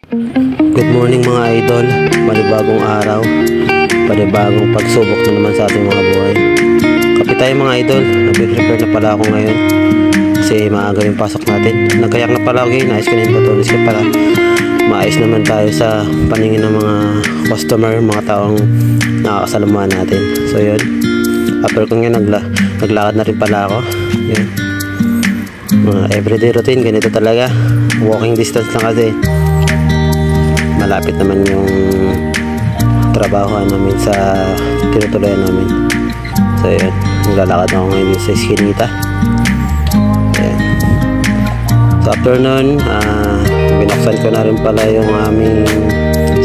Good morning mga idol, panibagong araw, panibagong pagsubok na naman sa ating mga buhay. Kape tayo mga idol, nag-prepare na pala ako ngayon kasi maaga yung pasok natin. Nagkayak na pala ako ngayon, nais ko na yung patulis ka para maayos naman tayo sa paningin ng mga customer, mga taong nakakasalamuhan natin. So yun, after ko nga naglakad na rin pala ako. Yun, mga everyday routine, ganito talaga, walking distance lang kasi malapit naman yung trabaho namin sa tinutuloyan namin. So yun, naglalakad ako ngayon sa Eskinita. Ayan. So after nun, binuksan ko na rin pala yung aming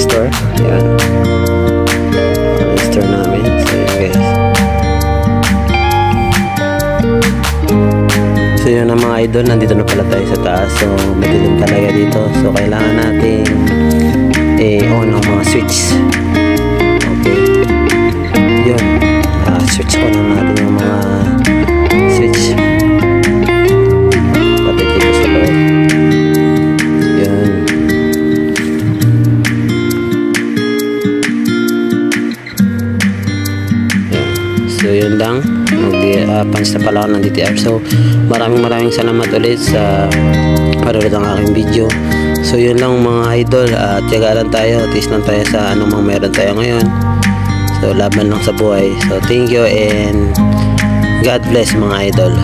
store. Ayan, yung store namin. So yun guys, so yun na mga idol, nandito na pala tayo sa taas. So madilim talaga dito, so kailangan natin on ang mga switch. Okay, yun, switch on na natin yung mga switch pati dito sa loob. Yun, so yun lang, punch na pala ako ng DTR. So maraming salamat ulit sa panood ng aking video. So yun lang mga idol, tiyaga lang tayo, tiis lang tayo sa anong meron tayo ngayon. So laban lang sa buhay. So thank you and God bless mga idol.